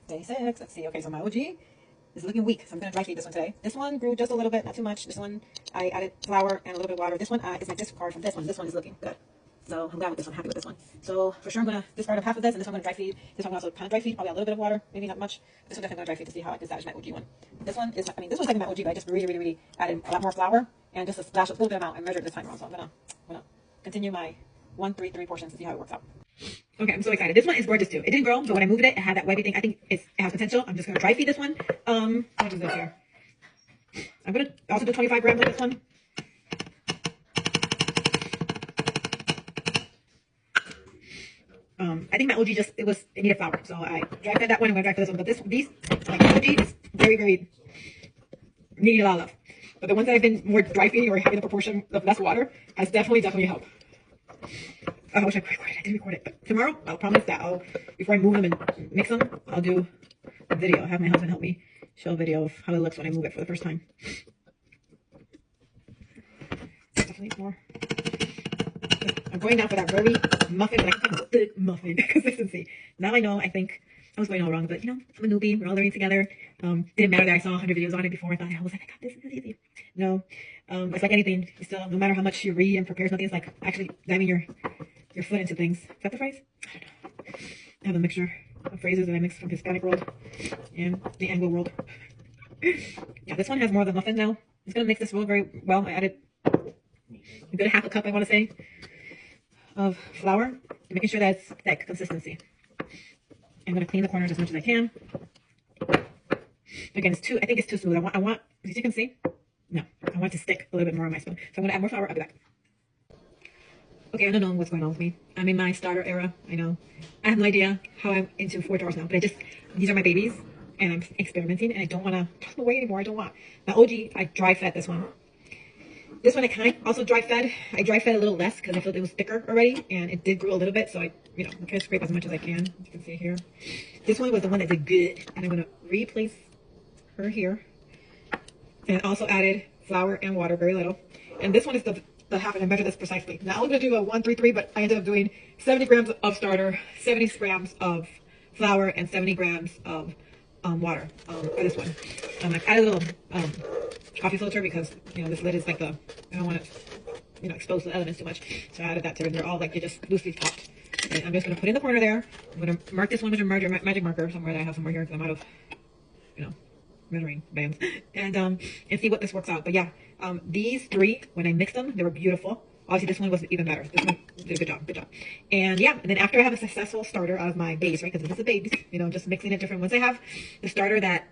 Day 6. Let's see. Okay, so my OG is looking weak, so I'm going to dry feed this one today. This one grew just a little bit, not too much. This one, I added flour and a little bit of water. This one is my discard from this one. This one is looking good. So I'm glad with this one, happy with this one. So for sure I'm going to discard half of this, and this one I'm going to dry feed. This one I'm also kind of dry feed, probably a little bit of water, maybe not much. This one definitely going to dry feed to see how I disadvantage my OG one. This one is, I mean, this one's like my OG, but I just really added a lot more flour and just a splash, a little bit amount. I measured this time wrong, so I'm going to continue my 1-3-3 portions to see how it works out. Okay, I'm so excited. This one is gorgeous too. It didn't grow, but when I moved it, it had that webby thing. I think it has potential. I'm just going to dry feed this one. What is this here? I'm going to also do 25 grams of this one. I think my OG it needed flour. So I dry fed that one. I'm going to dry fed this one. But these, like OG is very needing a lot of love. But the ones that I've been more dry feeding or having a proportion of less water has definitely helped. I wish I recorded it. I didn't record it. But tomorrow, I'll promise that before I move them and mix them, I'll do a video. I'll have my husband help me show a video of how it looks when I move it for the first time. Definitely more. I'm going now for that very muffin, but I can tell the muffin consistency. Now I know, I think I was going all wrong, but you know, I'm a newbie. We're all learning together. Didn't matter that I saw 100 videos on it before. I thought I was like, I got this. This is easy. No, it's like anything. You still, no matter how much you read and prepare something, it's like actually diving your foot into things. Is that the phrase? I don't know. I have a mixture of phrases that I mixed from Hispanic world and the Anglo world. Yeah, this one has more of the muffin now. I'm just gonna mix this real very well. I added a good half a cup, I want to say, of flour, making sure that it's thick consistency. I'm gonna clean the corners as much as I can. Again, I think it's too smooth. I want, as you can see, no, I want it to stick a little bit more on my spoon. So I'm gonna add more flour. I'll be back. Okay, I don't know what's going on with me. I'm in my starter era. I know. I have no idea how I'm into 4 jars now, but these are my babies, and I'm experimenting, and I don't want to throw them away anymore. I don't want. My OG, I dry fed this one. This one I kind of also dry fed. I dry fed a little less because I felt it was thicker already, and it did grow a little bit, so I'm trying to scrape as much as I can. As you can see here. This one was the one that did good, and I'm going to replace her here. And also added flour and water, very little. And this one is the half, and I measured this precisely. Now I was going to do a 1-3-3, but I ended up doing 70 grams of starter, 70 grams of flour, and 70 grams of water for this one. I added a little coffee filter because this lid is like I don't want to expose the elements too much, so I added that too. And they're all like just loosely topped. And I'm just going to put in the corner there. I'm going to mark this one with a magic marker somewhere that I have somewhere here because I'm out of measuring bands, and see what this works out. But yeah, these 3, when I mixed them, they were beautiful. Obviously, this one was even better. This one did a good job. And yeah, and then after I have a successful starter of my base, right? Because this is a base, just mixing it different. Once I have the starter that,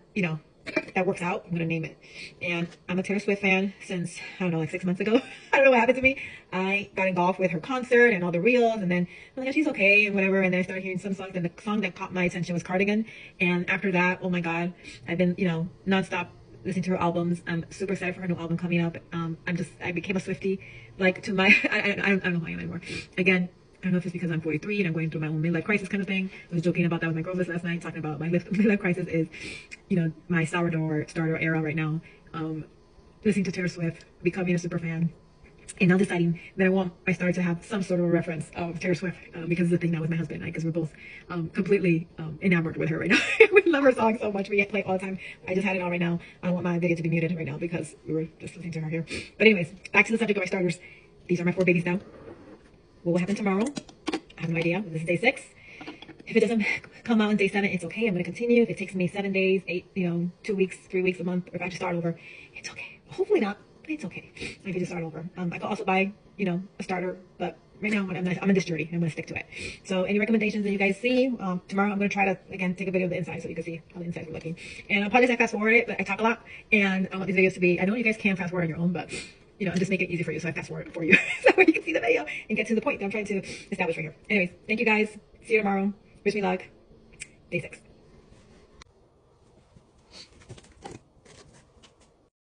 that works out, I'm going to name it. And I'm a Taylor Swift fan since, I don't know, like 6 months ago. I don't know what happened to me. I got involved with her concert and all the reels, and then I'm like, oh, she's okay and whatever. And then I started hearing some songs, and the song that caught my attention was Cardigan. And after that, oh my God, I've been, nonstop listening to her albums. I'm super excited for her new album coming up. I became a Swiftie, like to my, I don't know who I am anymore. Again, I don't know if it's because I'm 43 and I'm going through my own midlife crisis kind of thing. I was joking about that with my girlfriends last night, talking about my midlife crisis is, my sourdough starter era right now. Listening to Taylor Swift, becoming a super fan, and now deciding that I want my starter to have some sort of a reference of Taylor Swift because it's the thing now with my husband, because we're both completely enamored with her right now. We love her song so much. We play it all the time. I just had it on right now. I don't want my video to be muted right now because we were just listening to her here. But anyways, back to the subject of my starters. These are my 4 babies now. What will happen tomorrow? I have no idea. This is day 6. If it doesn't come out on day 7, it's okay. I'm going to continue. If it takes me 7 days, 8, 2 weeks, 3 weeks, a month, or if I have to start over, it's okay. Hopefully not, but it's okay. I can just start over. I could also buy, a starter, but right now I'm in this journey. I'm going to stick to it. So any recommendations that you guys see, tomorrow I'm going to try to, again, take a video of the inside so you can see how the insides are looking. And I apologize I fast forward it, but I talk a lot, and I want these videos to be, I know you guys can fast forward on your own, but and just make it easy for you, so I fast forward for you. So that way you can see the video and get to the point that I'm trying to establish right here. Anyways, thank you guys. See you tomorrow. Wish me luck. Day 6.